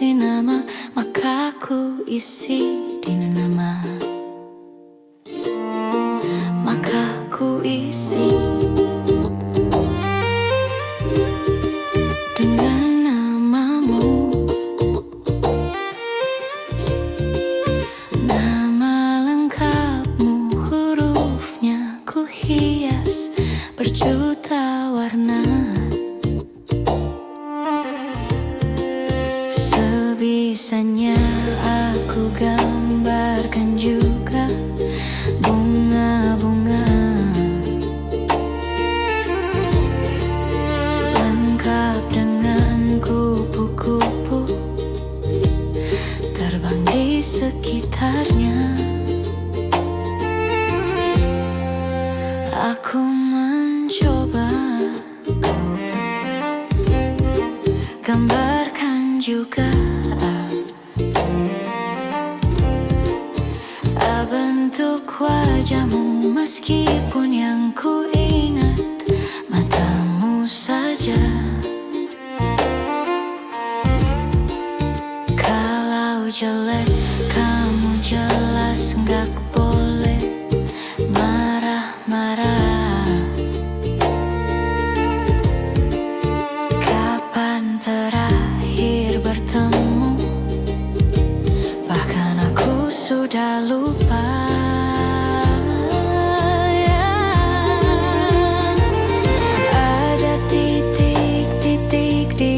isi nama, maka ku isi di nama. Maka ku isi dengan namamu. Nama lengkapmu, hurufnya ku hias berjuta warna. Sebisanya aku gambarkan juga bunga-bunga lengkap dengan kupu-kupu terbang di sekitarnya. Aku mencoba gambarkan juga bentuk wajahmu, meskipun yang ku ingat matamu saja. Kalau jelek kamu jelas gak boleh marah-marah. Kapan terakhir bertemu? Bahkan aku sudah lupa. Ada titik-titik di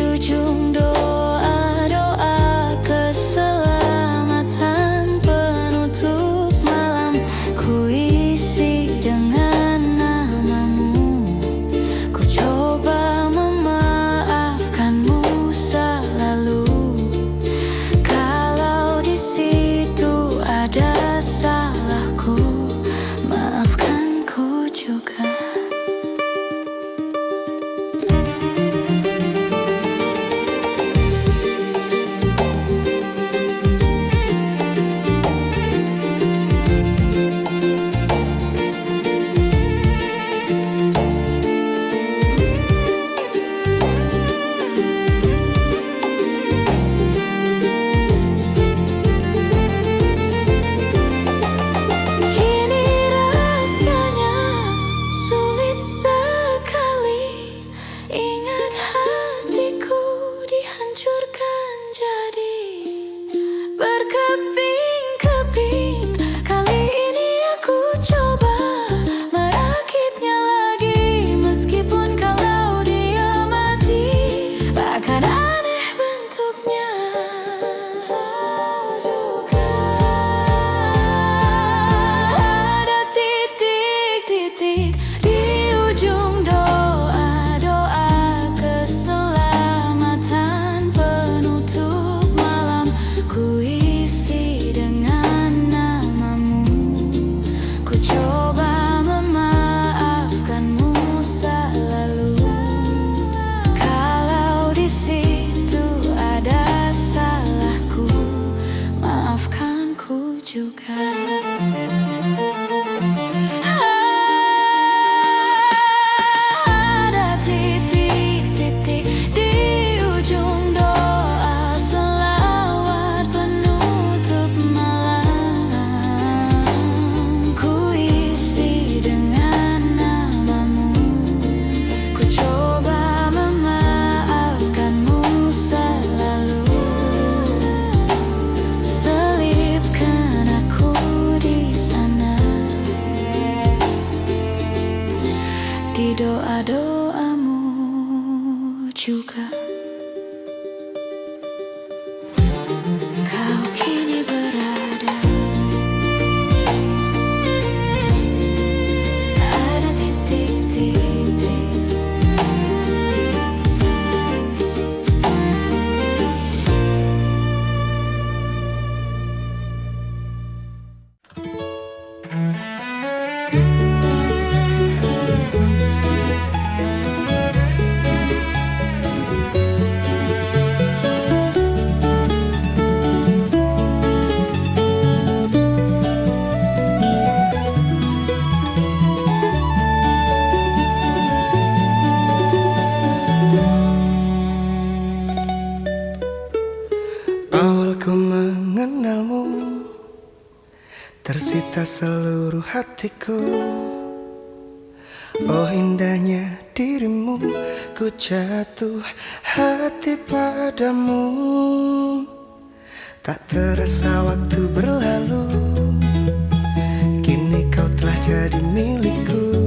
ujung doa-doa keselamatan penutup malam. Ku isi dengan namamu. Ku coba memaafkanmu selalu. Kalau di situ ada salahku, maafkan ku juga. Berkeping-keping, kali ini aku coba merakitnya lagi. Meskipun kalau dia mati, bahkan aneh bentuknya juga. Ada titik-titik di ujung doa-doa keselamatan penutup malam. Ku isi dengan namamu. Ku coba memaafkanmu selalu. Kalau di situ ada salahku, maafkan ku juga. Ada titik-titik di ujung doa selawat penutup malam. Ku isi dengan namamu. Ku coba memaafkanmu selalu. Selipkan aku menyita seluruh hatiku. Oh indahnya dirimu, ku jatuh hati padamu. Tak terasa waktu berlalu, kini kau telah jadi milikku.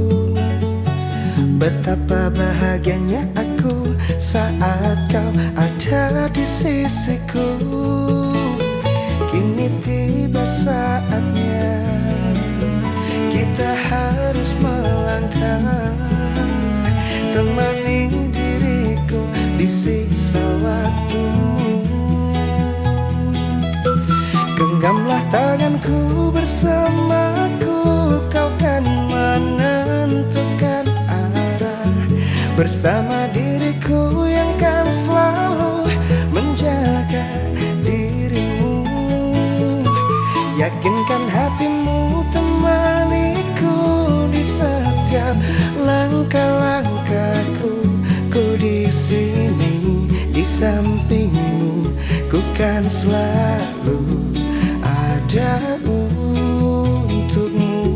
Betapa bahagianya aku saat kau ada di sisiku. Kini tiba saatnya kita harus melangkah, temani diriku di sisa waktumu. Genggamlah tanganku bersamaku, kau kan menentukan arah. Bersama diriku yang kan selalu menjaga dirimu. Yakinkan hatimu temaniku di setiap langkah-langkahku. Ku di sini di sampingmu, ku kan selalu ada untukmu.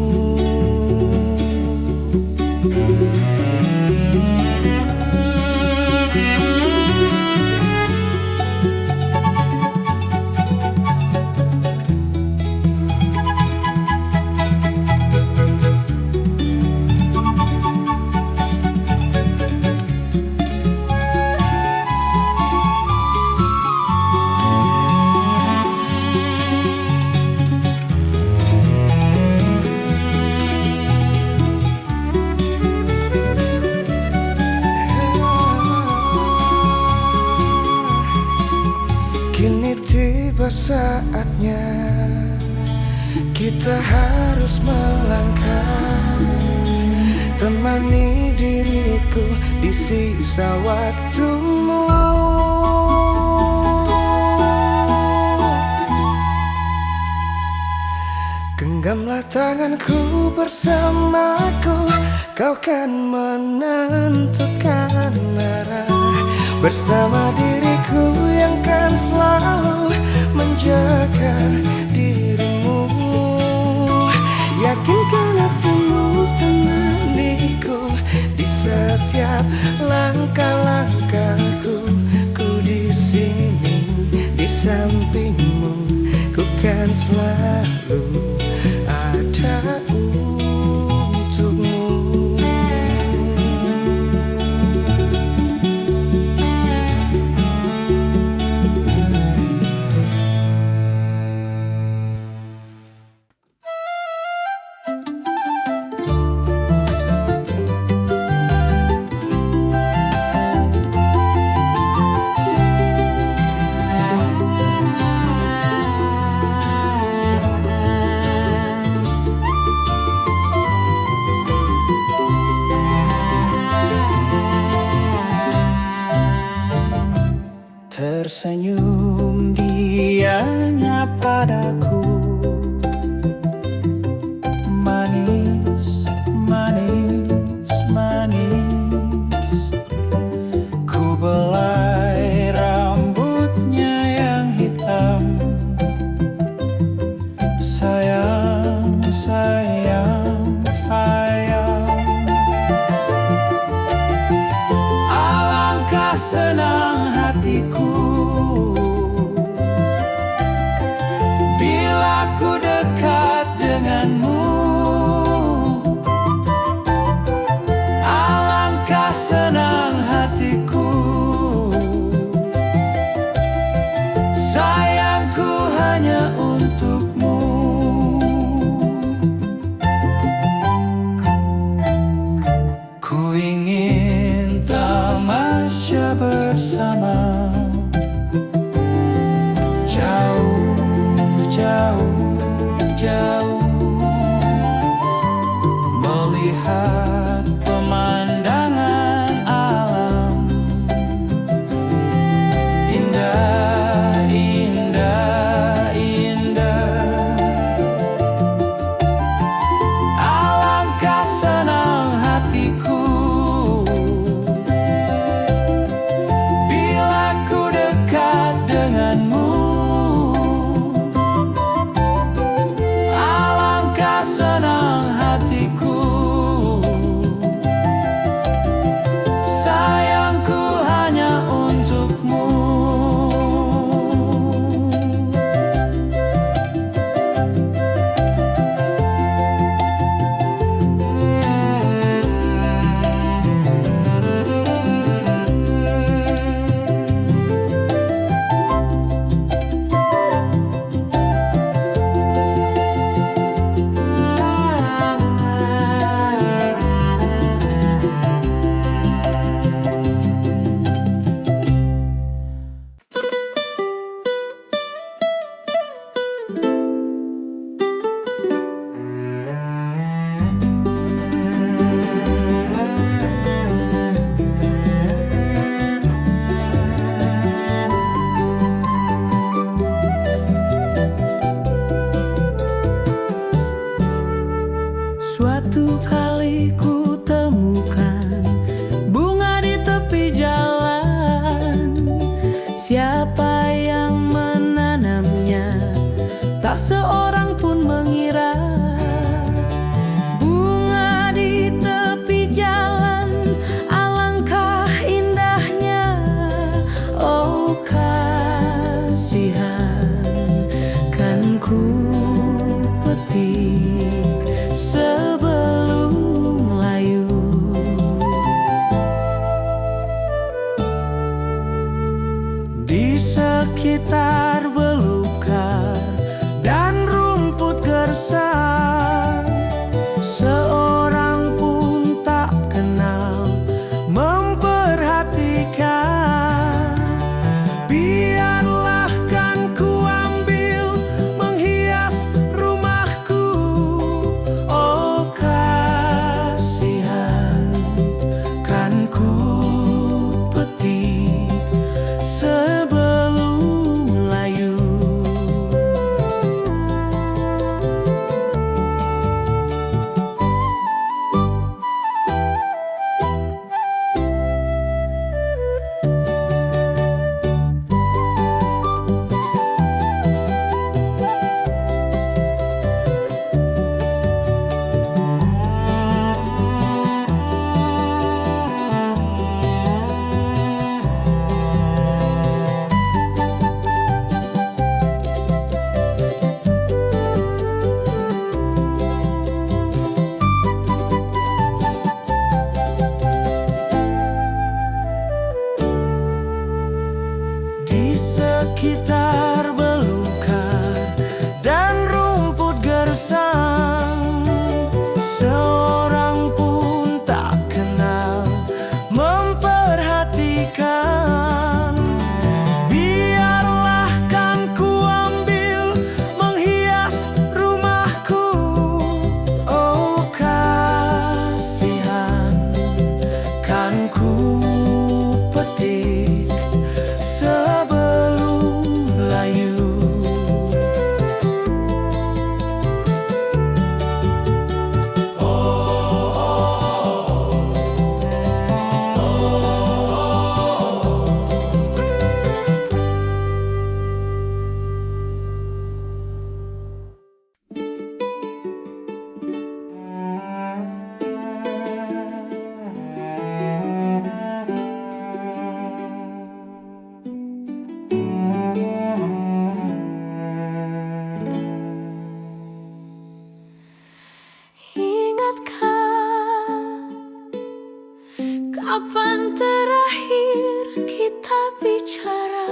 Kini tiba saatnya kita harus melangkah, temani diriku di sisa waktumu. Genggamlah tanganku bersamaku, kau kan menentukan arah. Bersama diriku yang kan selalu menjaga dirimu. Yakinkan hatimu temaniku di setiap langkah-langkahku. Ku di sini di sampingmu, ku kan selalu ada untukmu. Tersenyum dianya padaku, manis, manis, manis. Ku belai rambutnya yang hitam. Sayang, sayang, sayang. Alangkah senang hatiku bila ku dekat denganmu. Alangkah senang hatiku, sayangku hanya untukmu. Ku ingin tamasya bersama Siapa yang menanamnya, tak seorang pun mengira. Bunga di tepi jalan, alangkah indahnya. Oh kasihan, kan ku petik sebelum layu. Di sekitar belukar dan rumput gersang, seorang pun tak kenal memperhatikan. Biarlah kan ku ambil menghias rumahku. Oh kasihan, kan ku petik sebelum layu. Di sekitar belukar dan rumput gersang, seorang pun tak kenal memperhatikan. Biarlah kan ku ambil menghias rumahku. Oh kasihan, kan ku petik sebelum layu. Kapan terakhir kita bicara?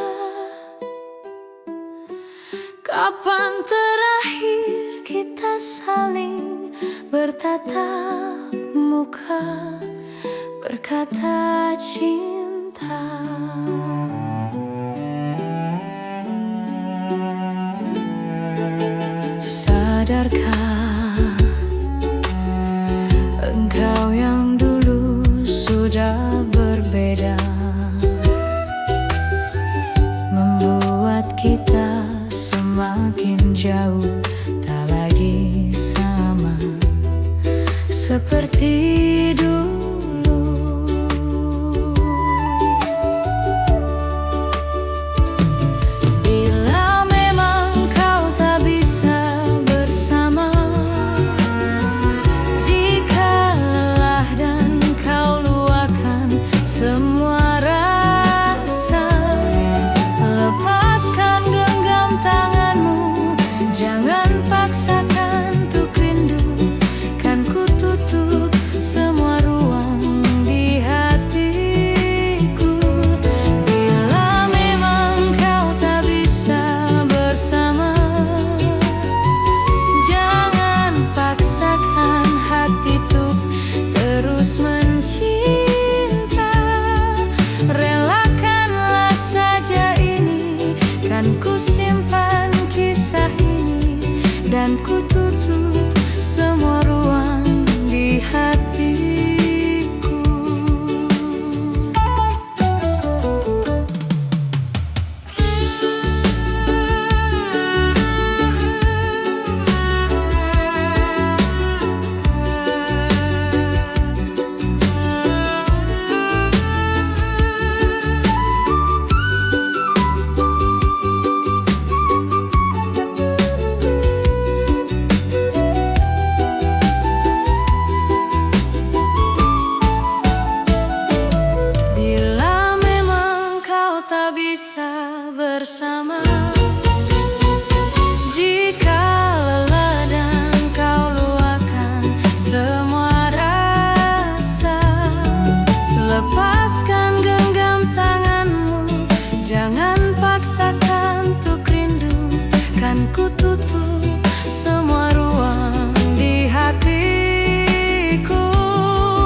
Kapan terakhir kita saling bertatap muka, berkata cinta? Sadarkah engkau yang dulu sudah berbeda, membuat kita semakin jauh, tak lagi sama seperti dulu. Bila memang kau tak bisa bersama, jika lelah dan kau luahkan semua rasa, lepaskan bisa bersama. Jika lelah dan kau luahkan semua rasa, lepaskan genggam tanganmu, jangan paksakan untuk rindu. Kan ku tutup semua ruang di hatiku.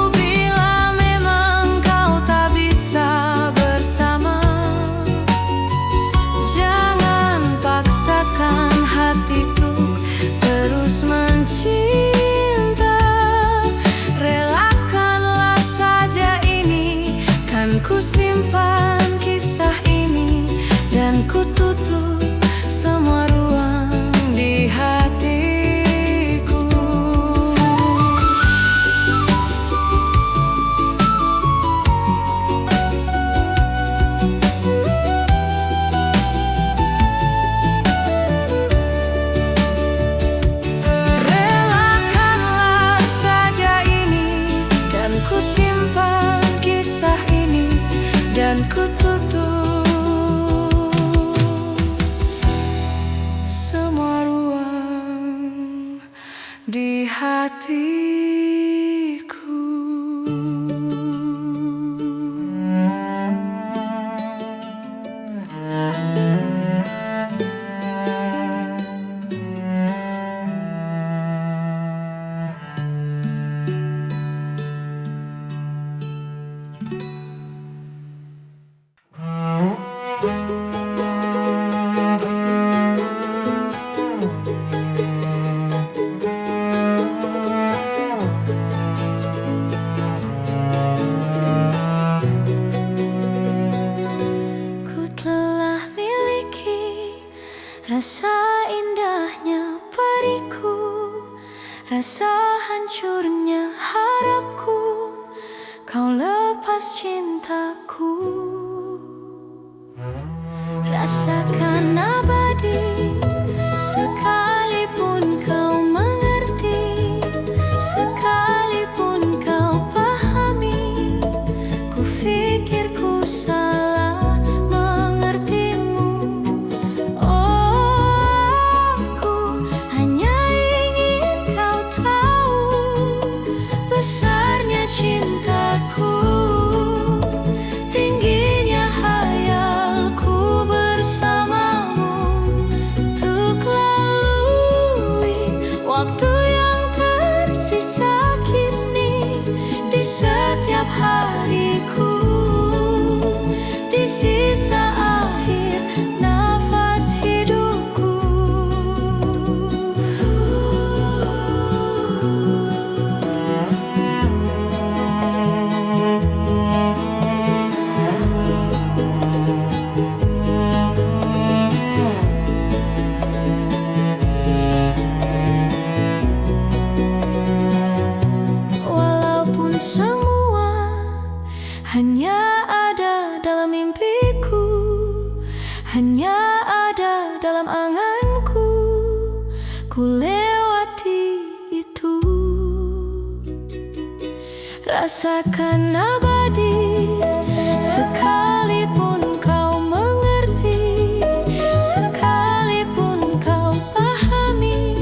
Bila memang kau tak bisa bersama, jangan paksakan hati untuk terus mencinta. Relakanlah saja ini, kan ku simpan kisah ini, dan ku tutup semua ruang di hatiku. Relakanlah saja ini, kan ku simpan kisah ini, dan ku tutup semua ruang di hatiku. Rasa indahnya periku, rasa hancurnya harapku, kau lepas cintaku. Rasakan abadi, sekalipun kau mengerti, sekalipun kau pahami. Ku pikir ku salah mengertimu. Oh, ku hanya ingin kau tahu besarnya cintaku, tingginya hayalku bersamamu, untuk lalui waktu yang tersisa kini. Di setiap hariku, di sisa akhir nafas hidupku. Walaupun semua hanya ada dalam mimpiku, hanya ada dalam anganku, ku lewati itu. Rasakan abadi, sekalipun kau mengerti, sekalipun kau pahami.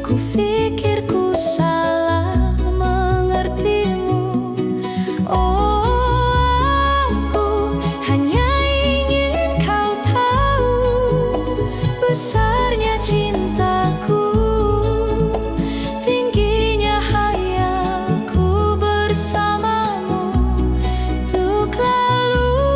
Ku pikir ku salah mengertimu. Oh, aku hanya ingin kau tahu besarnya cintaku, tingginya hayalku bersamamu, untuk lalui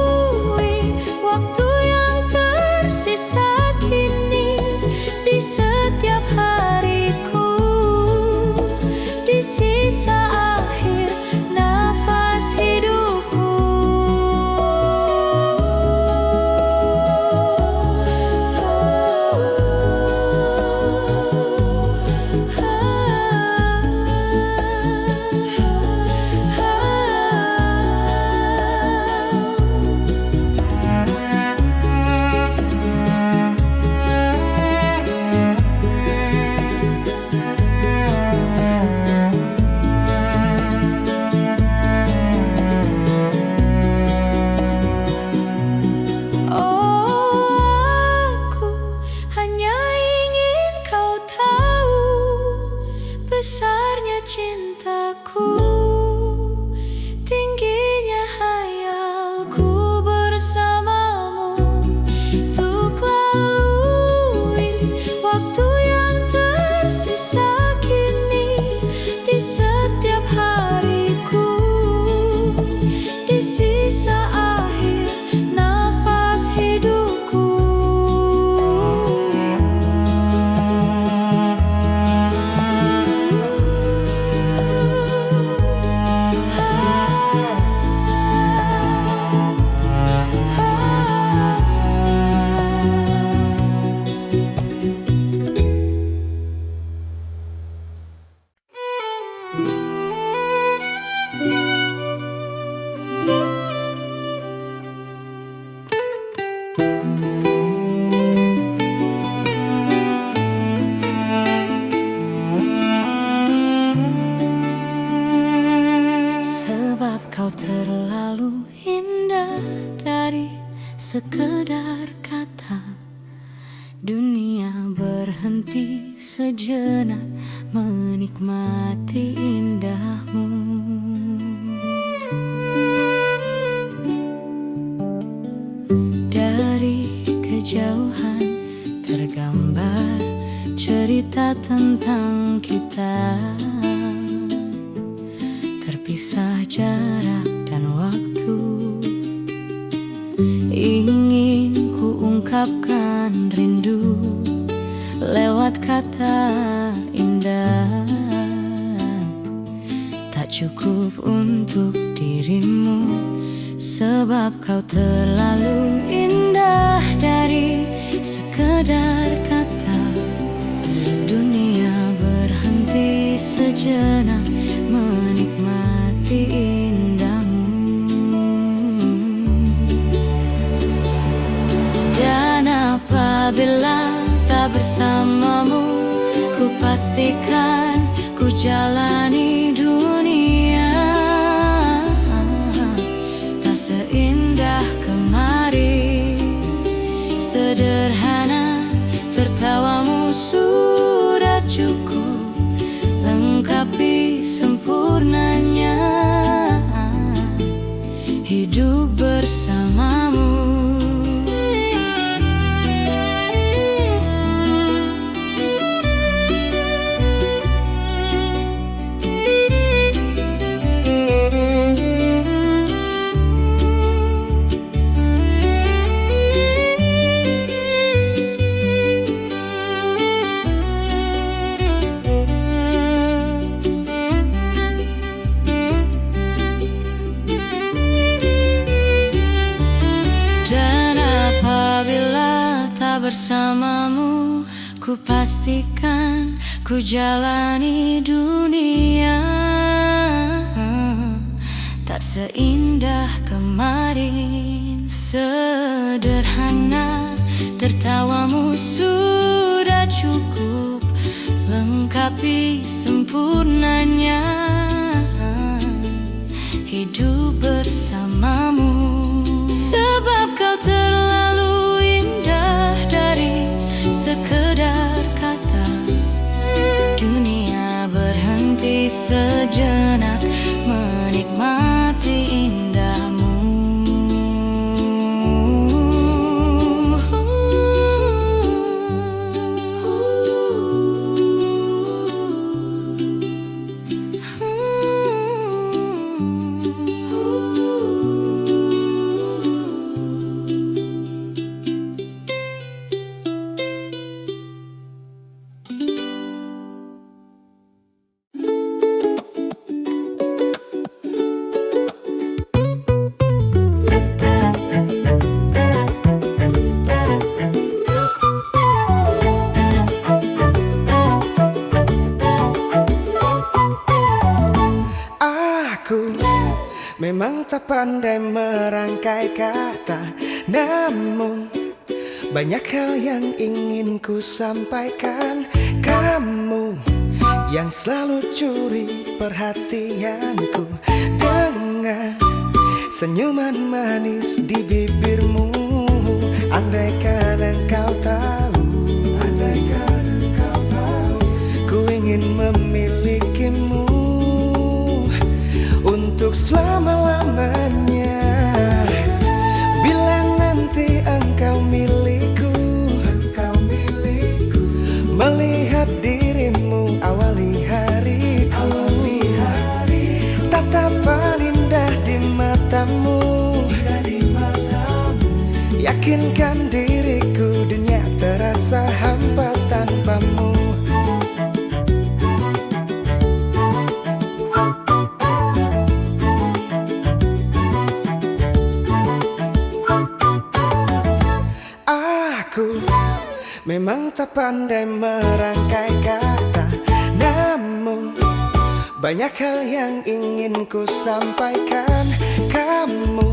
Sebab kau terlalu indah dari sekedar kata. Dunia berhenti sejenak menikmati indahmu. Dari kejauhan tergambar cerita tentang kita, terpisah jarak dan waktu. Ingin ku ungkapkan rindu lewat kata indah. Tak cukup untuk dirimu, sebab kau terlalu indah dari sekedar kata. Dunia berhenti sejenak menikmati indahmu. Dan apabila tak bersamamu, ku pastikan ku jalani dunia tak seindah kemarin. Sederhana, tertawamu sudah cukup lengkapi sempurnanya hidup bersamamu. Bersamamu, ku pastikan ku jalani dunia tak seindah kemarin. Sederhana, tertawamu sudah cukup lengkapi sempurnanya hidup bersamamu. Sebab kau terlalu dari sekedar kata. Dunia berhenti sejenak menikmati indahmu. Memang tak pandai merangkai kata, namun banyak hal yang ingin ku sampaikan. Kamu yang selalu curi perhatianku dengan senyuman manis di bibirmu. Andaikan engkau tahu, ku ingin memilikimu untuk selama-lamanya. Bila nanti engkau milikku, melihat dirimu awali hariku. Tatapan indah di matamu, yakinkan diriku dunia terasa hampa tanpamu. Aku memang tak pandai merangkai kata, namun banyak hal yang ingin ku sampaikan. Kamu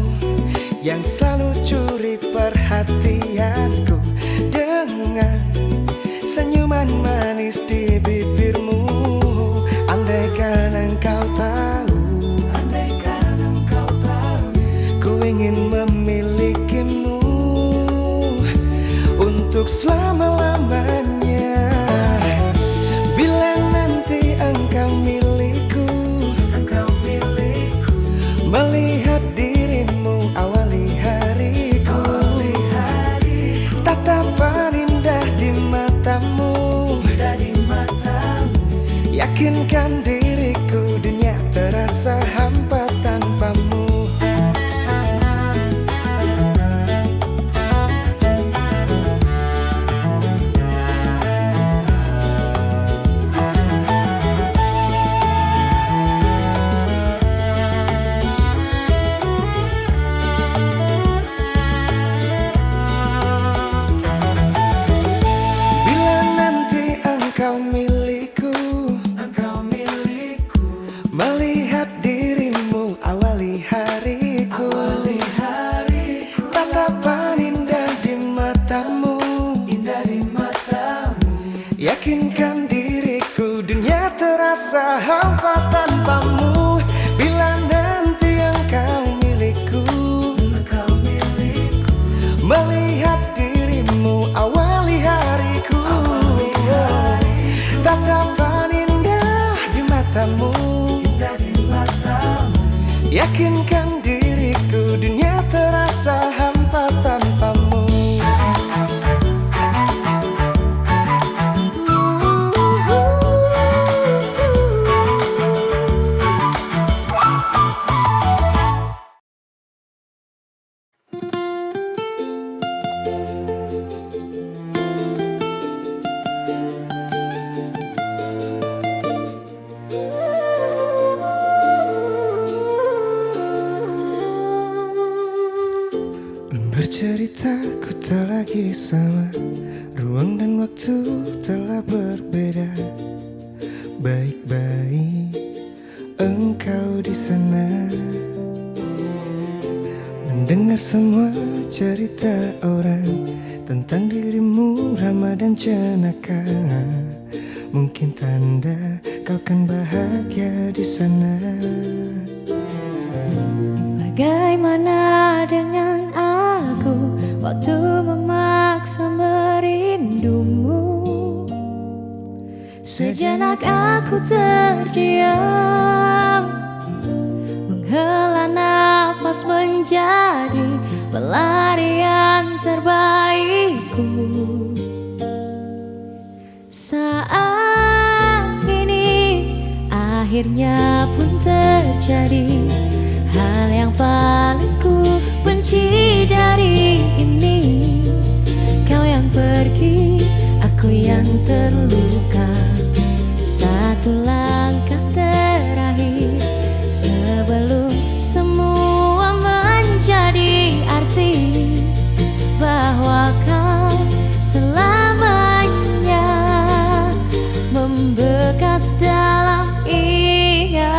yang selalu curi perhatianku dengan senyuman manis di bibirmu. Andaikan engkau tahu, ku ingin memilikimu untuk selama-lamanya. Bila nanti engkau milikku, melihat dirimu awali hariku, tatapan indah di matamu, yakinkan diriku dunia terasa hampa tanpamu. Melihat dirimu awali hariku, tatapan indah di matamu, yakinkan diriku dunia terasa hampa tanpamu. Bila nanti engkau milikku, melihat dirimu awali hariku, tatapan indah di matamu, yakinkan diriku dunia terasa hampa tanpamu. Bercerita ku tak lagi sama, ruang dan waktu telah berbeda. Baik-baik engkau di sana, mendengar semua cerita orang tentang dirimu ramah dan jenaka. Mungkin tanda kau kan bahagia di sana. Bagaimana dengan aku, waktu memaksa merindumu. Sejenak aku terdiam, menghela nafas menjadi pelarian terbaikku. Saat ini akhirnya pun terjadi hal yang paling ku benci dari ini. Kau yang pergi, aku yang terluka. Satu langkah terakhir sebelum semua menjadi arti bahwa kau selamanya membekas dalam ingatan.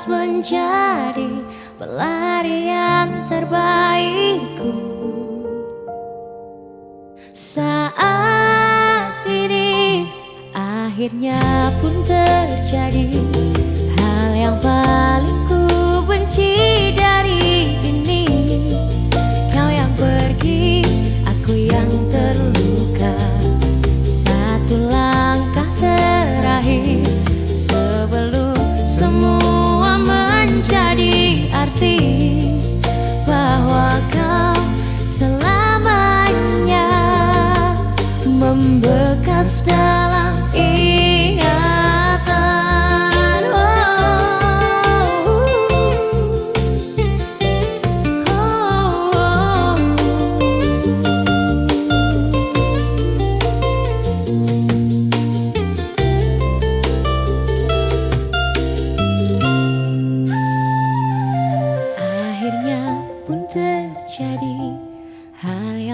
Menjadi pelarian terbaikku. Saat ini akhirnya pun terjadi hal yang paling ku benci dari ini. Kau yang pergi, aku yang terluka. Satu langkah terakhir sebelum semua menjadi arti bahwa kau selamanya membekas dalam ingatan. Akhirnya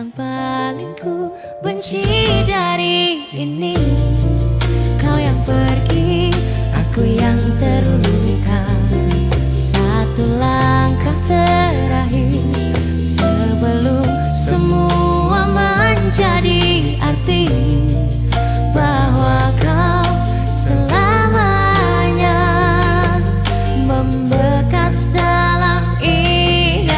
yang paling ku benci dari ini. Kau yang pergi, aku yang terluka. Satu langkah terakhir sebelum semua menjadi arti bahwa kau selamanya membekas dalam ingatan.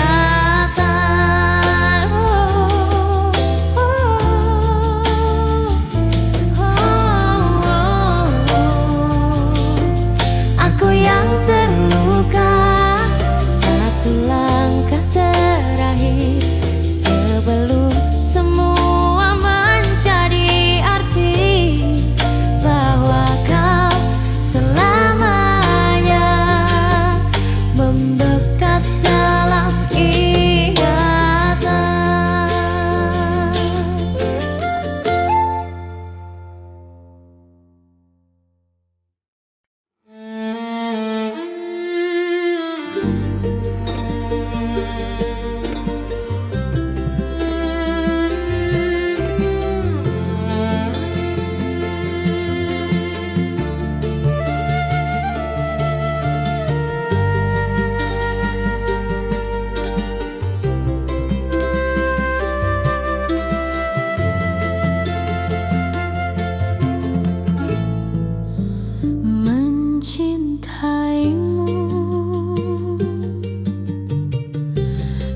Aku yang terluka. Satu langkah terakhir sebelum semua menjadi arti bahwa kau selamanya membekas dalam ingatan. Mencintaimu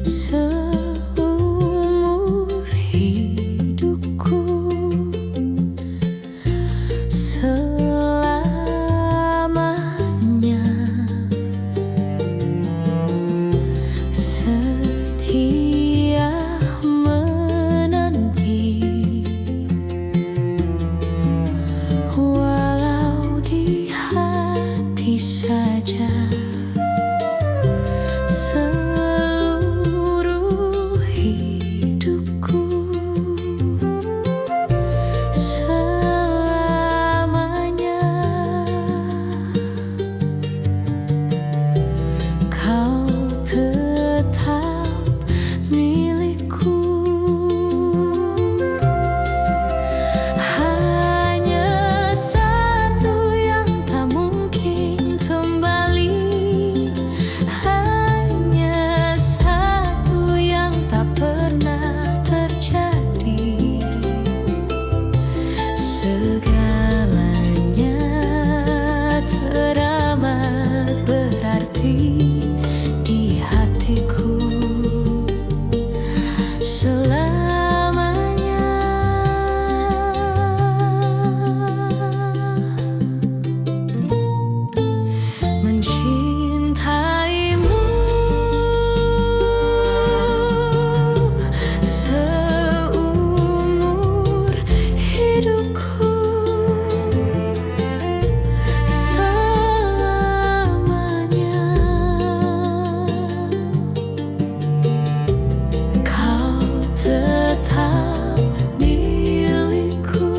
seumur hidupku, selamanya setia menanti, walau di hati saja seluruh hidupku, selamanya kau tetap milikku. Hanya satu yang tak mungkin kembali, hanya satu yang tak pernah terjadi. Segalanya teramat berarti di hatiku selamanya. Mencintaimu seumur hidupku, selamanya kau tetap milikku.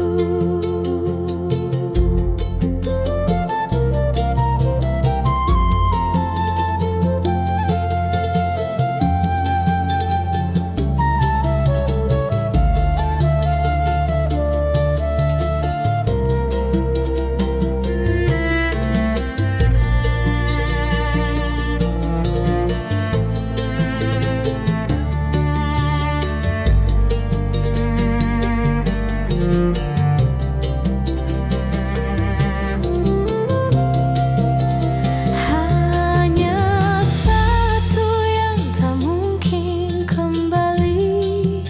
Hanya satu yang tak mungkin kembali,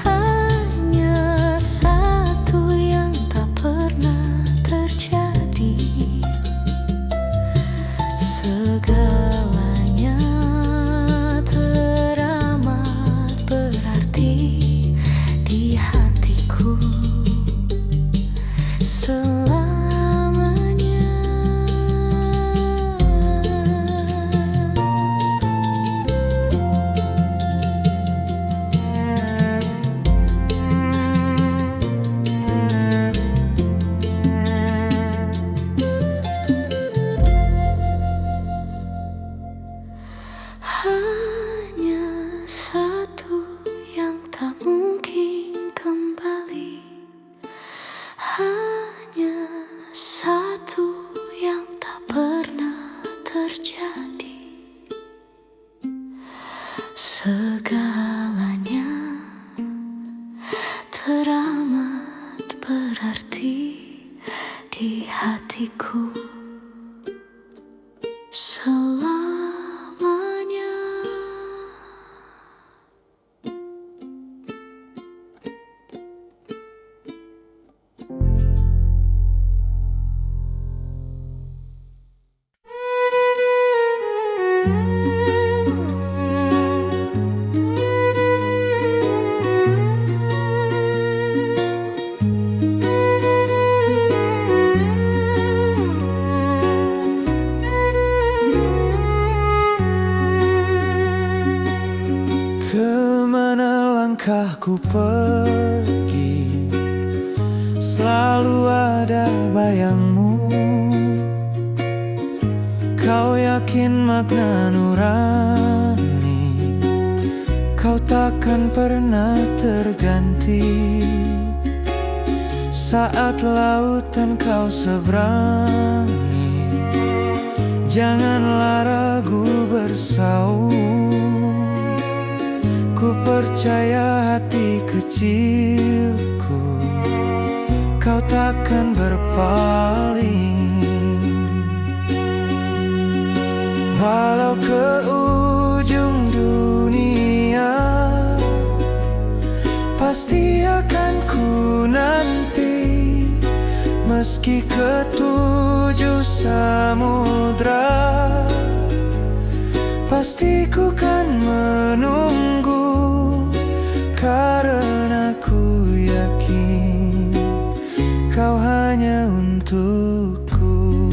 hanya satu yang tak pernah terjadi. Segalanya teramat berarti di hatiku selamanya. Hanya satu yang tak mungkin kembali. Hanya satu yang tak pernah terjadi. Segalanya teramat berarti di hatiku selamanya. Kemana langkahku pergi, selalu ada bayangmu. Kau yakin makna nurani, kau takkan pernah terganti. Saat lautan kau seberangi, janganlah ragu bersaung. Ku percaya hati kecilku, kau takkan berpaling. Walau ke ujung dunia, pasti akan ku nanti. Meski ke 7 samudra, pasti ku kan menunggu. Karena ku yakin kau hanya untukku.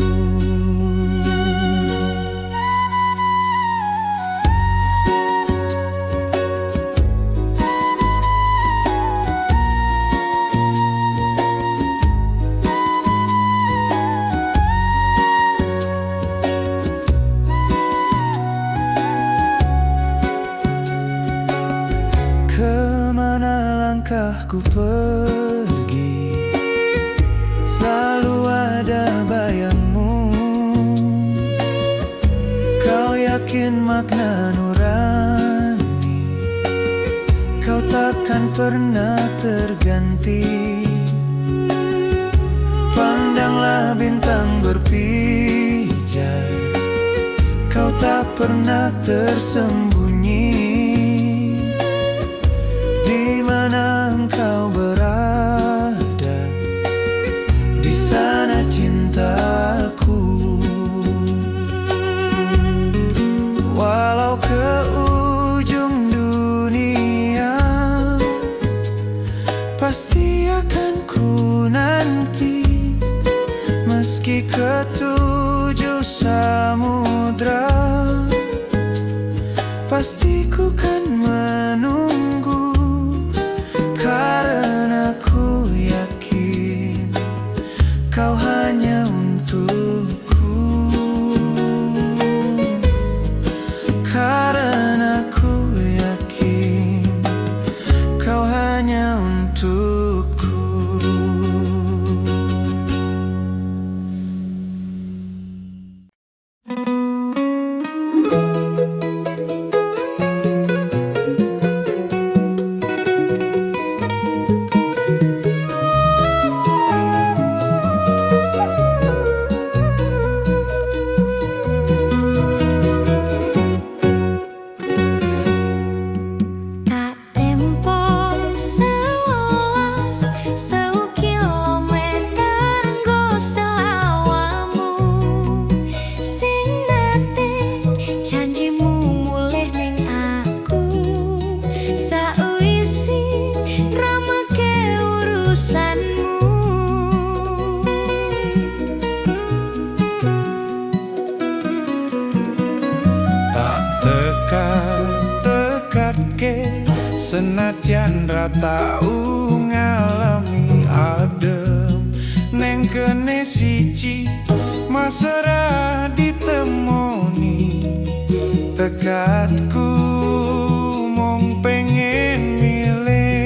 Kemana langkahku pergi, selalu ada bayangmu. Kau yakin makna nurani, kau takkan pernah terganti. Pandanglah bintang berpijar, kau tak pernah tersembunyi. Di mana engkau berada, di sana cintaku. Walau ke ujung dunia, pasti akan ku nanti. Meski ke 7 samudra, pasti ku kan menunggu. Karena ku yakin kau hanya untukku. Karena ku yakin kau hanya untukku. Senajan tau ngalami adem neng kene siji masra ditemoni. Tekadku mung pengen milih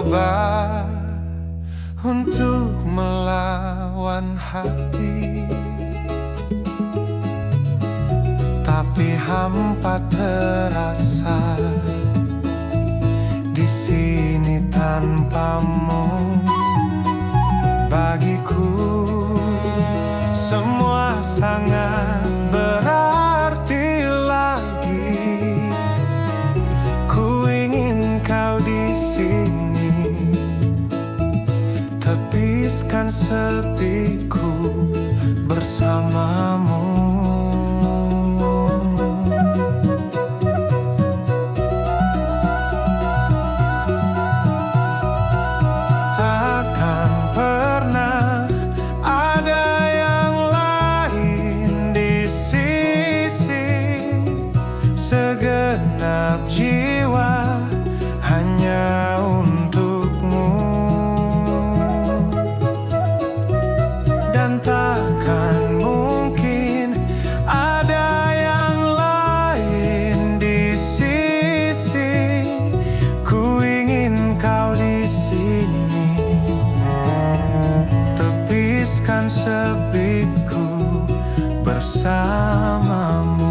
mencoba untuk melawan hati, tapi hampa terasa di sini tanpamu. Bagiku semua sangat berarti lagi. Ku ingin kau di sini, tepiskan sepiku bersamamu. Takkan pernah ada yang lain di sisi, segenap jiwa hanya untukmu. Dan takkan mungkin ada yang lain di sisi. Ku ingin kau di sini, tepiskan sepiku bersamamu.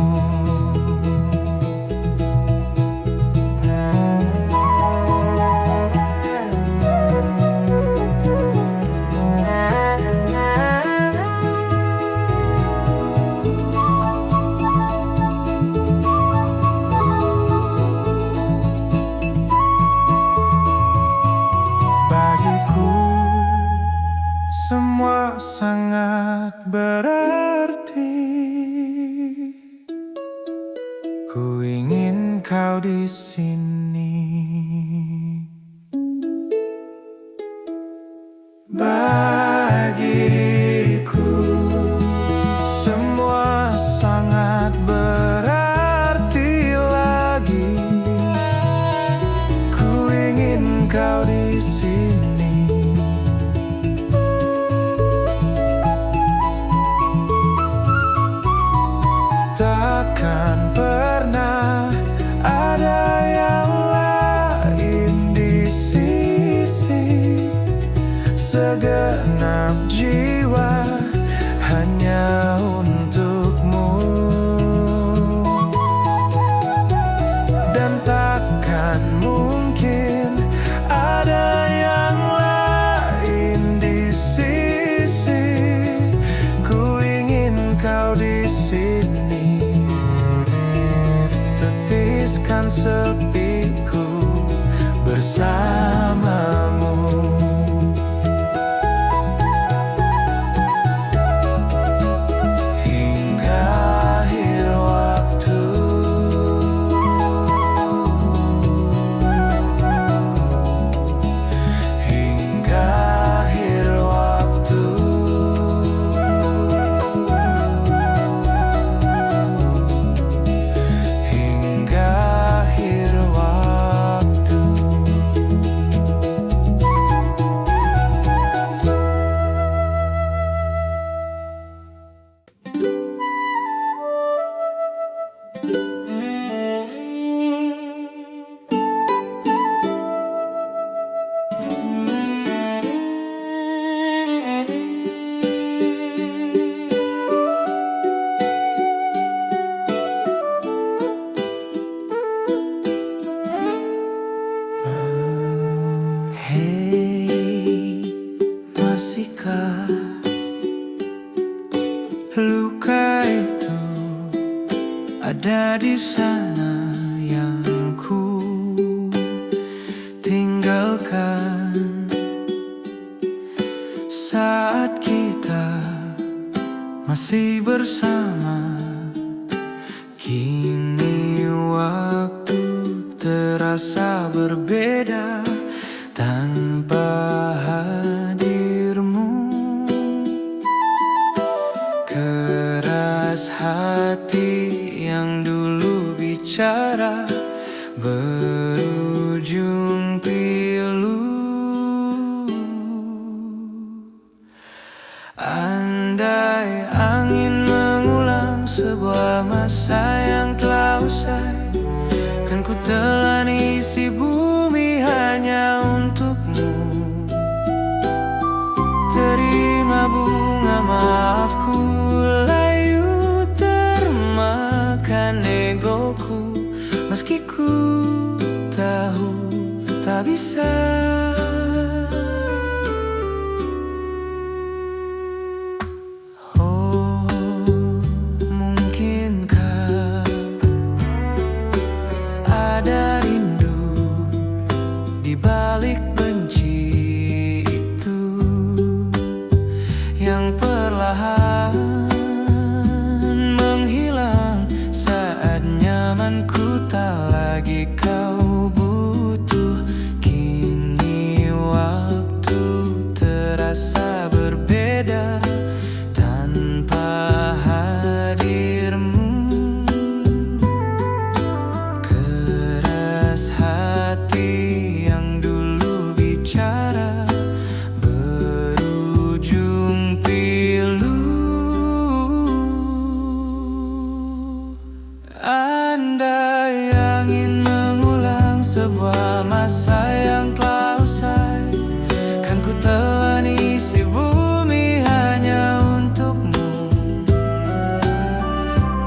Bagiku semua sangat berarti. Ku ingin kau di sini. Bagiku semua sangat berarti lagi. Ku ingin kau di sini, takkan pernah ada yang lain di sisi. Segenap jiwa hanya untukmu. Dan takkan mungkin ada yang lain di sisi. Ku ingin kau di sini, tepiskan sepiku bersamamu. Hingga akhir waktu, hingga akhir waktu. Hingga akhir waktu. Hei, masihkah luka itu ada di sana yang ku tinggalkan saat kita masih bersama? Kini waktu terasa berbeda tanpa hadirmu. Keras hati yang dulu bicara berujung pilu. Andai angin mengulang sebuah masa yang telah usai, kan ku telan isi ku tahu tak bisa. Oh, mungkinkah ada rindu di balik benci itu yang perlahan menghilang saat nyamanku tak lagi kau butuh. Kini waktu terasa berbeda tanpa hadirmu. Keras hati yang dulu bicara berujung pilu. Andai angin mengulang sebuah masa yang telah usai, kan ku telan isi bumi hanya untukmu.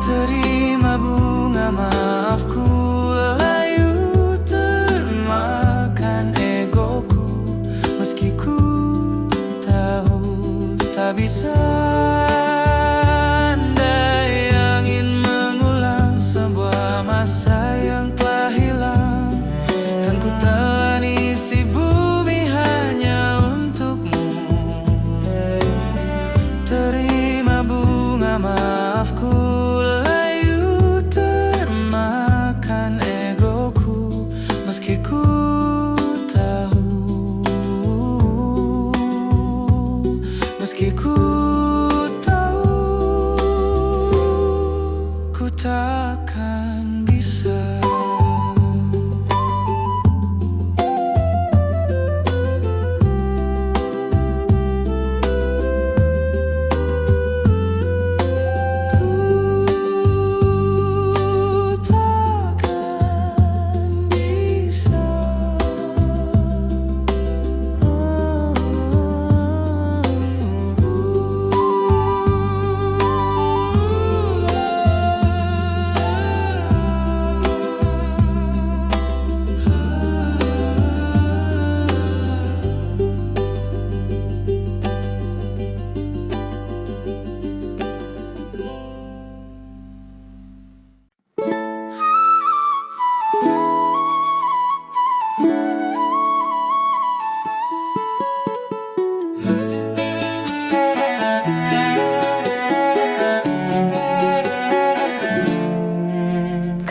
Terima bunga maafku, layu termakan egoku, meski ku tahu tak bisa. Andai angin mengulang sebuah masa yang telah hilang, kan ku telan isi bumi hanya untukmu. Terima bunga maafku, layu termakan egoku, meski ku tahu, meski ku tahu ku takkan bisa. Ku takkan bisa.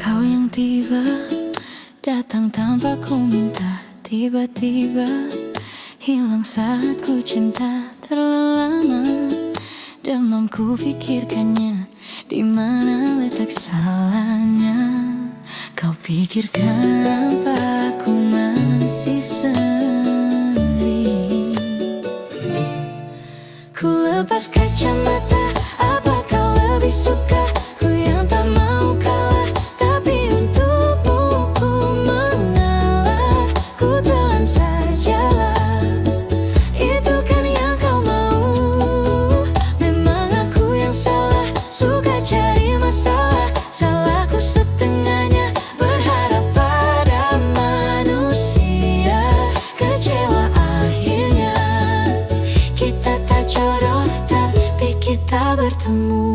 Kau yang tiba datang tanpa ku minta, tiba-tiba hilang saat ku cinta terlelama. Demam ku pikirkannya, di mana letak salahnya. Kau pikirkan apa aku masih sendiri. Ku lepas kacamata, apa kau lebih suka? Ku yang tak mau kalah, tapi untukmu ku mengalah. Ku telan sajalah, itu kan yang kau mau. Memang aku yang salah, suka cari masalah. Salahku setengahnya, berharap pada manusia. Kecewa akhirnya, kita tak jodoh tapi kita bertemu.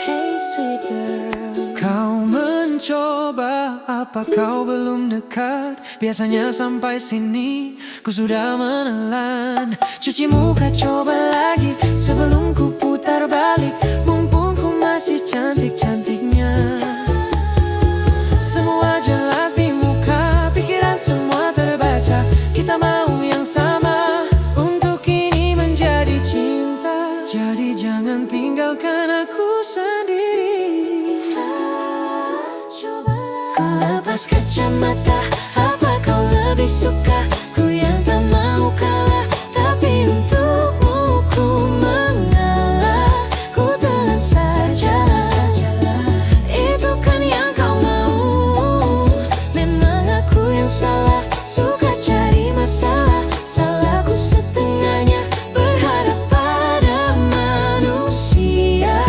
Hey sweet girl, Kau mencoba, apa kau belum dekat? Biasanya sampai sini ku sudah menelan. Cuci muka coba lagi sebelum ku putar balik. Mumpung ku masih cantik-cantiknya. Semua jelas di muka, pikiran semua terbaca. Kita mau yang sama, untuk ini menjadi cinta. Jadi jangan tinggalkan aku sendiri. ku lepas kacamata, apa kau lebih suka? Ku yang tak mau kalah, tapi untukmu ku mengalah. Ku telan sajalah, itu kan yang kau mau. Memang aku yang salah, suka cari masalah. Salahku setengahnya, berharap pada manusia.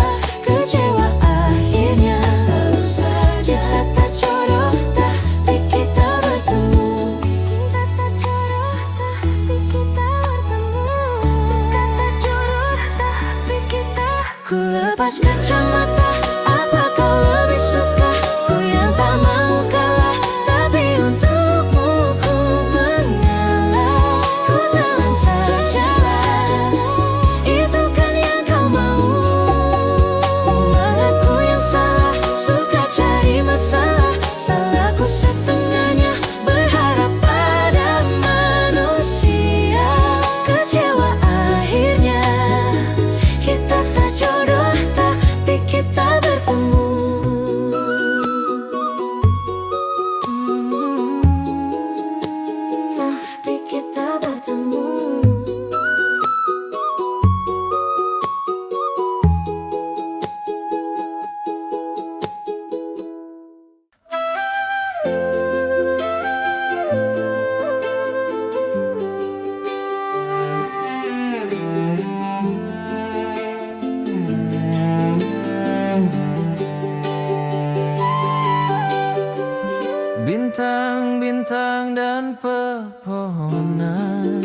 bintang-bintang dan pepohonan.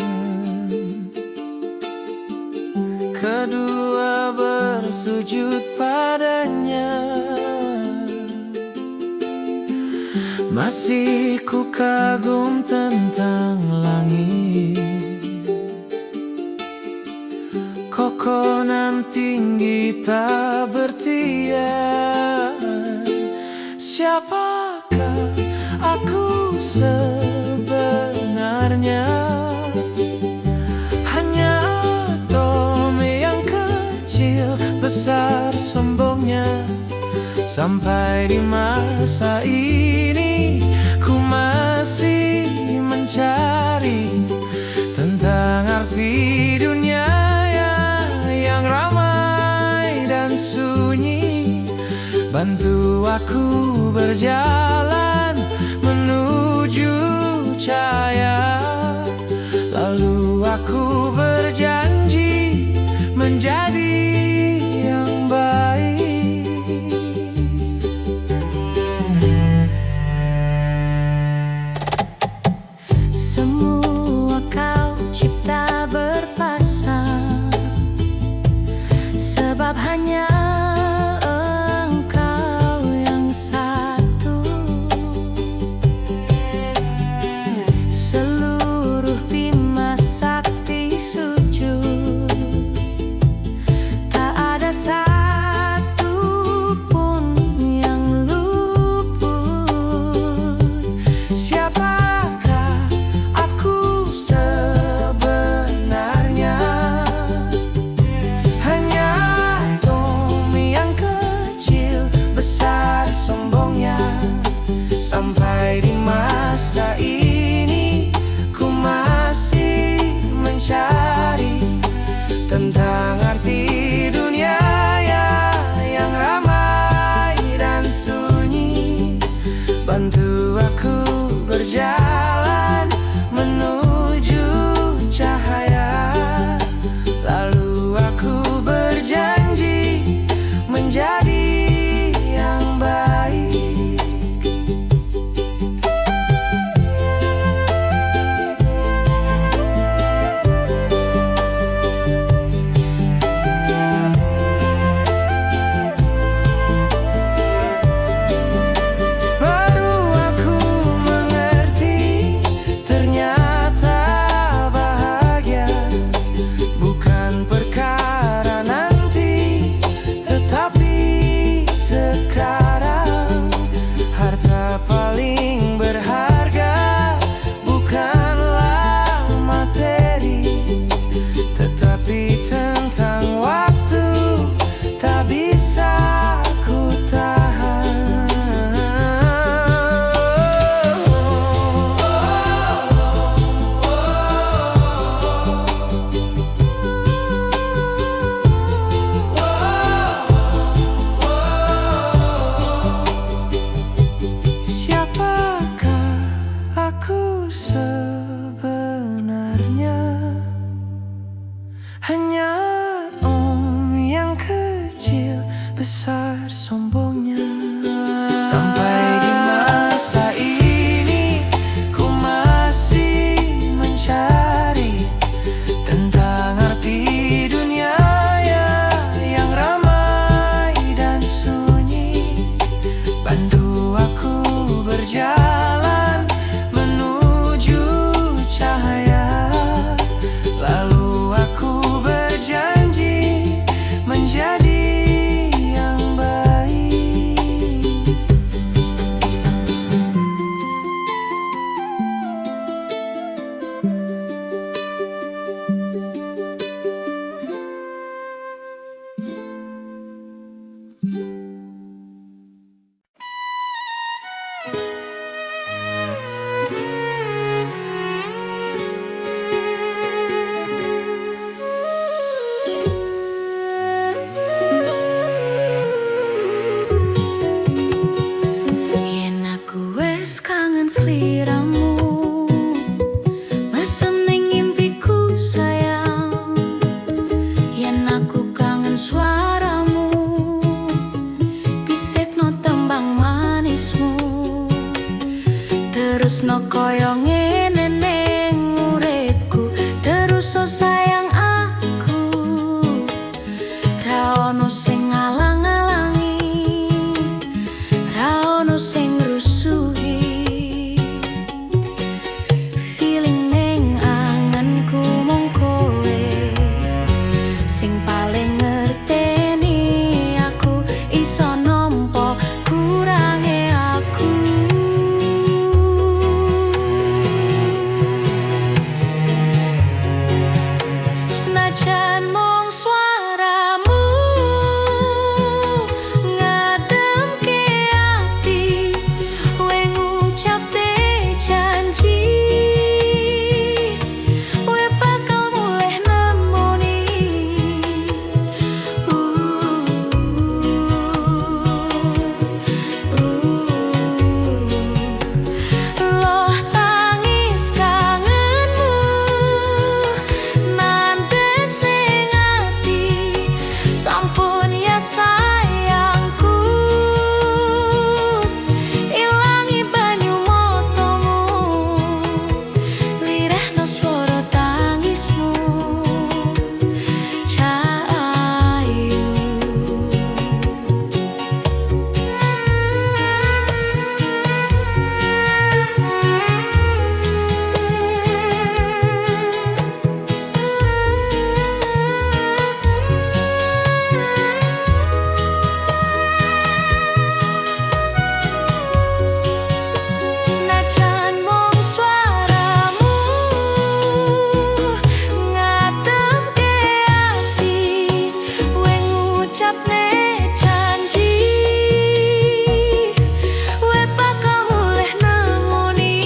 Kedua bersujud padanya. Masih ku kagum tentang langit, kokonan tinggi tak bertian. Siapakah aku sebenarnya? Hanya atom yang kecil besar sombongnya. Sampai di masa ini ku masih mencari tentang arti dunia yang ramai dan sunyi. Bantu aku berjalan menuju cahaya. Lalu aku berjanji menjadi yang baik. Semua kau cipta berpasang, sebab hanya engkau yang satu. Seluruh bima sakti sujud, tak ada satu pun yang luput. Siapakah aku sebenarnya? Hanya atom yang kecil besar sombongnya. Sampai di masa ini ku masih mencari tentang arti dunia yang ramai dan sunyi. Bantu aku berjalan menuju cahaya. Lalu aku berjanji menjadi yang baik. Baru aku mengerti, ternyata bahagia bukan perkara nanti, tetapi sekarang. Harta paling berharga bukanlah materi, tetapi tentang waktu tak bisa ku tahan. Siapakah aku sebenarnya? Hanya om yang kecil besar sombongnya. Sampai di masa ini ku masih mencari tentang arti dunia yang ramai dan sunyi. Bantu aku berjalan menuju cahaya. Lalu aku berjanji menjadi yang baik. Yen aku wes kangen sliramu, masem ning impiku sayang. Yen aku kangen suaramu, bisikno tembang manismu. terusno koyo ngene ning uripku. Terus sayang aku, ra ono sing ngalang-alangi, ra ono sing rusuhi. Feeling ning anganku mung kowe sing paling ngerteni aku. Iso nampa kurange aku. Senajan mung swaramu ngademke ati, kowe ngucapke janji kowe bakal mulih nemoni. Loh tangis kangenmu nandes ning ati, sampun ya sayangku, ilangi banyu matamu, lirehno swara tangismu, Cahayu. Senajan mung swaramu ngademke ati, kowe ngucapne janji kowe bakal mulih nemoni.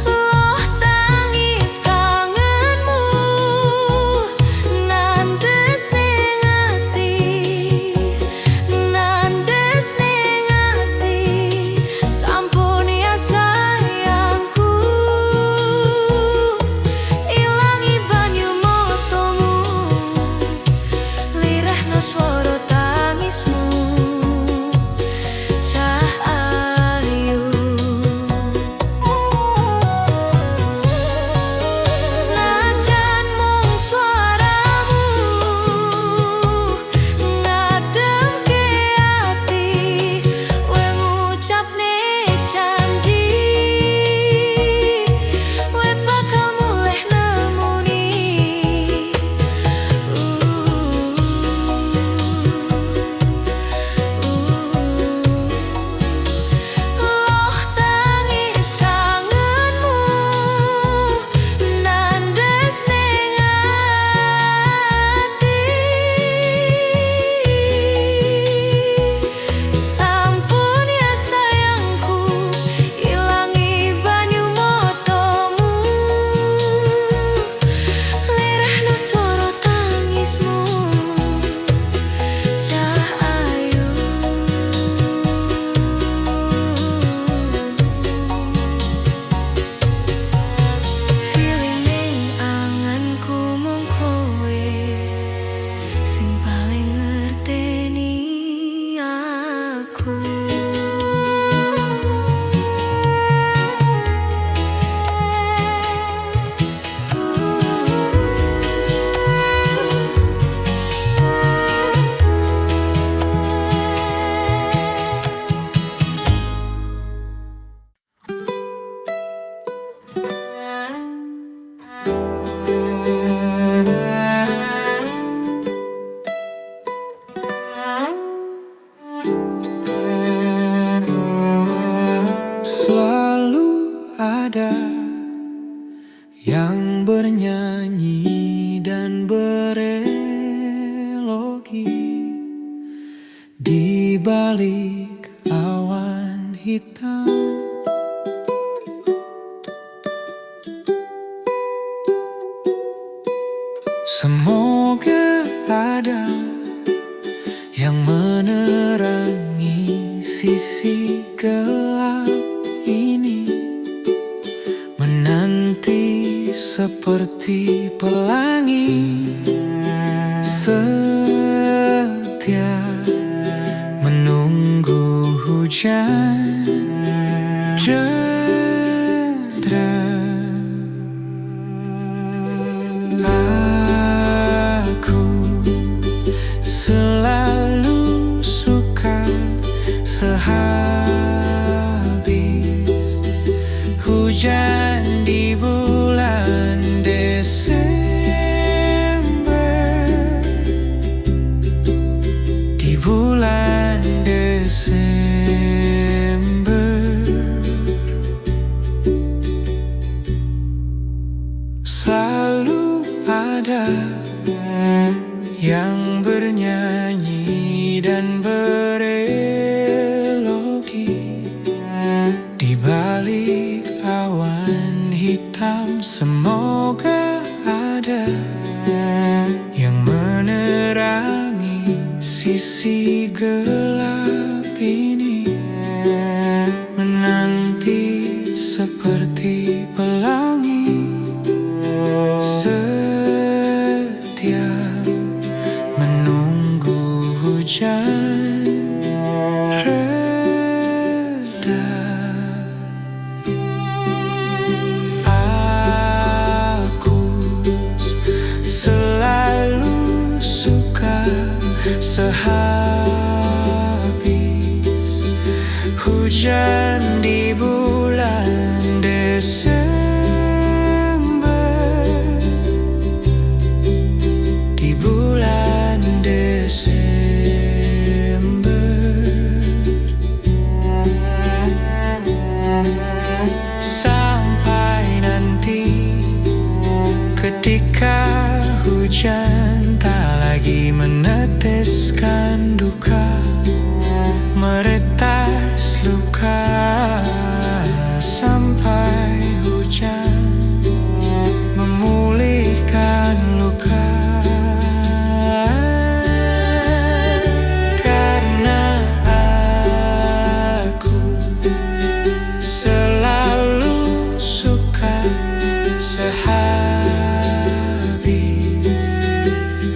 Loh tangis kangenmu nandes ning ati, nandes ning ati, sampun ya sayangku, ilangi banyu matamu, lirehno swara tangismu, Cahayu. Senajan mung swaramu ngademke ati, kowe ngucapne janji kowe bakal mulih nemoni. Loh tangis kangenmu nandes ning ati, sampun ya sayangku, ilangi banyu matamu, lirehno swara tangismu, Cahayu. Feeling ning anganku mung kowe sing paling ngerteni aku. Selalu ada yang bernyanyi dan berelogi di balik awan hitam. Semoga ada yang menerangi sisi gelap ini, menanti seperti pelangi. yang bernyanyi dan berelogi di balik awan hitam. Semoga ada yang menerangi sisi gelap ini, menanti seperti pelangi, setia menunggu hujan reda. Aku selalu suka sehabis hujan di bulan Desember, di bulan Desember. Sampai nanti ketika hujan tak lagi meneteskan duka, meretas luka. Sampai hujan memulihkan luka. Karena aku selalu suka sehabis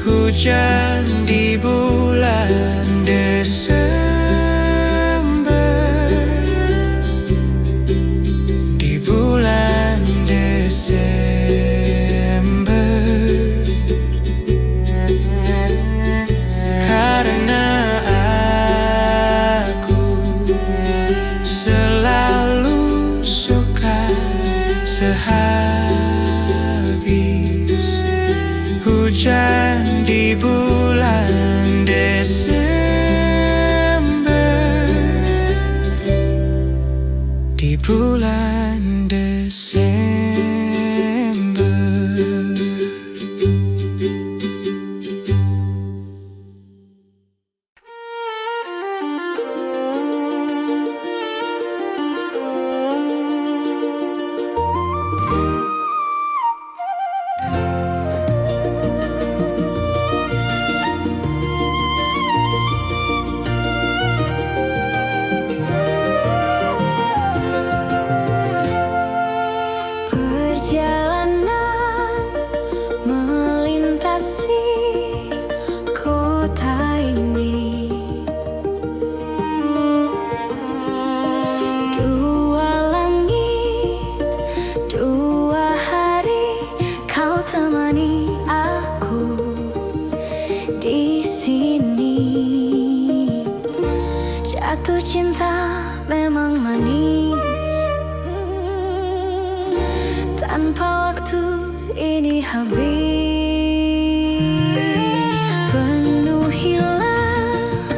hujan di bulan Desember, di bulan Desember. Karena aku selalu suka sehabis hujan di bulan Desember, di bulan Desember. Perjalanan melintasi kota ini, dua langit, dua hari kau temani aku di sini. Jatuh cinta memang manis, tanpa waktu ini habis. Penuhilah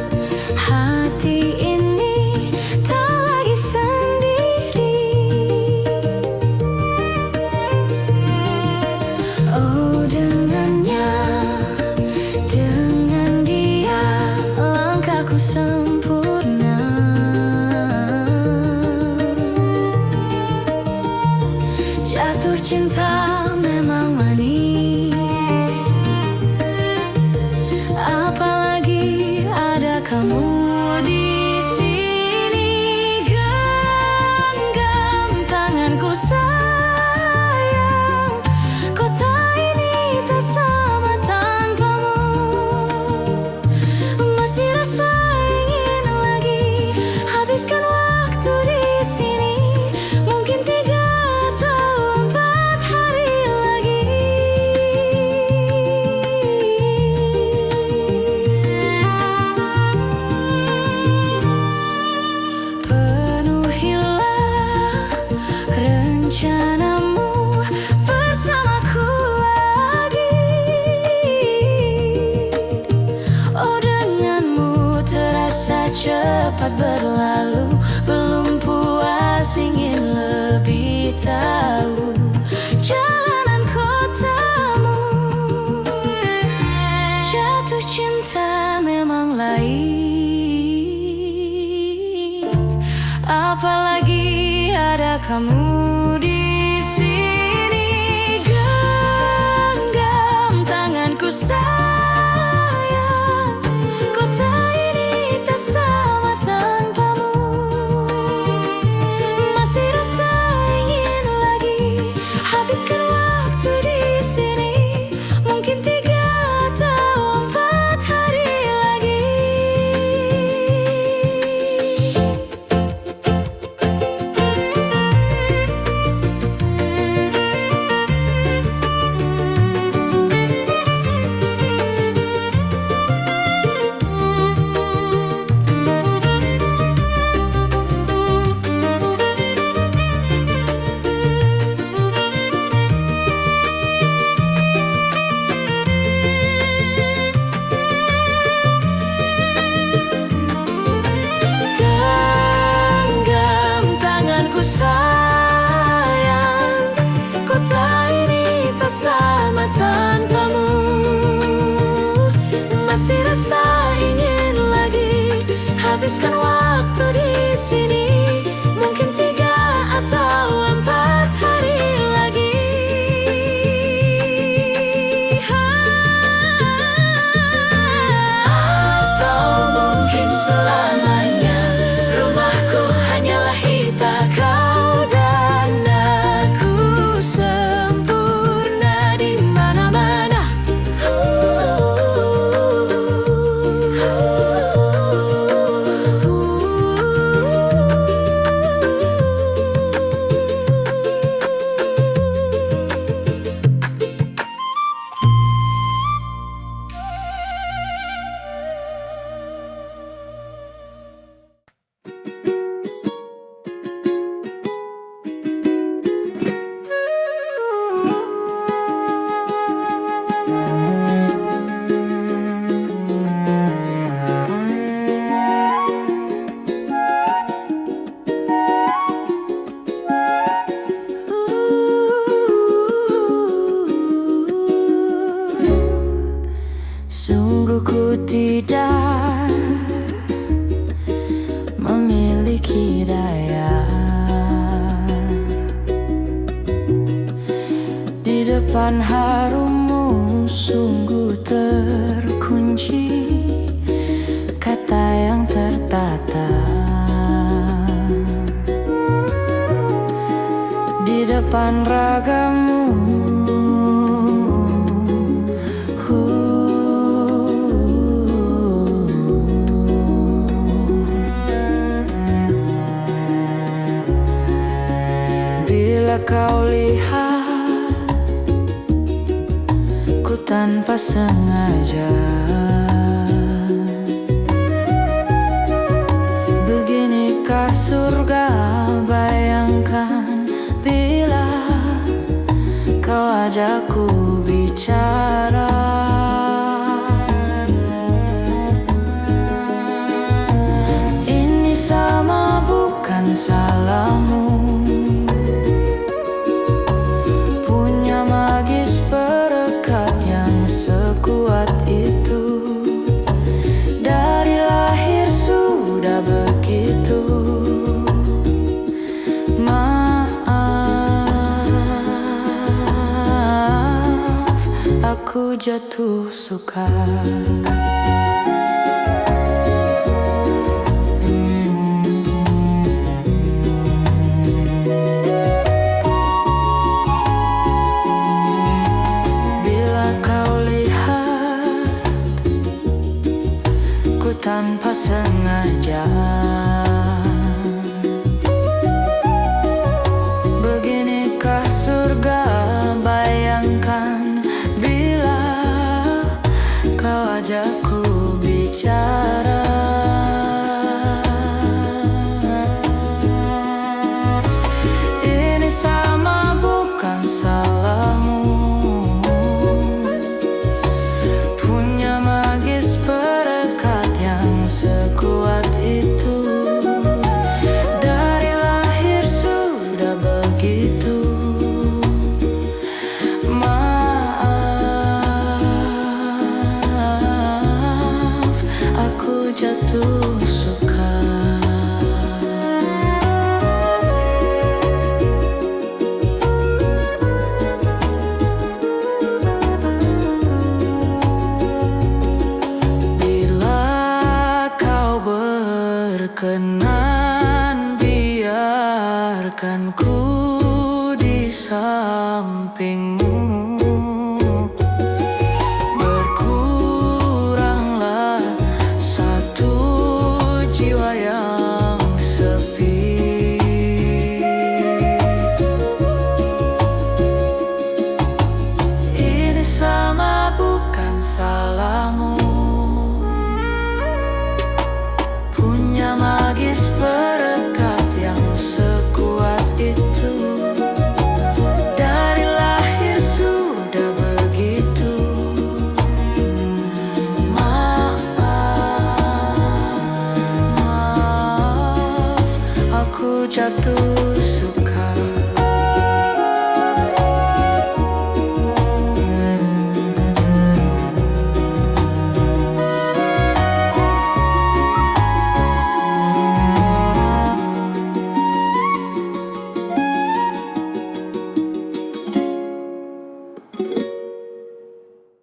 hati ini, tak lagi sendiri. Oh, dengannya, dengan dia langkahku sempurna. Jatuh cinta memang manis, apalagi ada kamu di sini. Genggam tanganku sayang, kota ini tak sama tanpamu. Masih rasa ingin lagi habiskan waktu di sini. Mungkin 3 atau 4 hari lagi. Penuhilah rencanamu bersamaku lagi. Oh, denganmu terasa cepat berlalu. Belum puas ingin lebih tahu jalanan kotamu. Jatuh jatuh cinta memang lain, apalagi ada kamu di sini. Genggam tanganku sayang, kota ini tak sama tanpamu. Masih rasa ingin lagi habiskan waktu di sini. Mungkin 3 atau 4 hari lagi. Genggam tanganku sayang, kota ini tak sama tanpamu. Masih rasa ingin lagi habiskan waktu di sini. Mungkin 3 atau 4 hari lagi. Atau mungkin selamanya. Rumahku hanyalah kita, kau dan aku sempurna di mana-mana. Sungguh ku tidak memiliki daya di depan harummu. Sungguh terkunci kata yang tertata di depan ragamu. Bila kau lihat ku tanpa sengaja, beginikah surga? Bayangkan bila kau ajakku bicara. Ini sama bukan salahmu, magis perekat yang sekuat itu. Dari lahir sudah begitu. Maaf, aku jatuh suka. Tanpa sengaja, beginikah surga? Bayangkan bila kau ajakku bicara. Ini sama bukan salahmu, punya magis perekat yang sekuat itu. Dari lahir sudah begitu. Maaf, jatuh suka. Bila kau berkenan, biarkan ku di sampingmu. Berkuranglah satu jiwa yang sepi. Ini sama bukan salahmu, punya magis perekat yang sekuat itu. Dari lahir sudah begitu. Maaf, maaf, aku jatuh suka.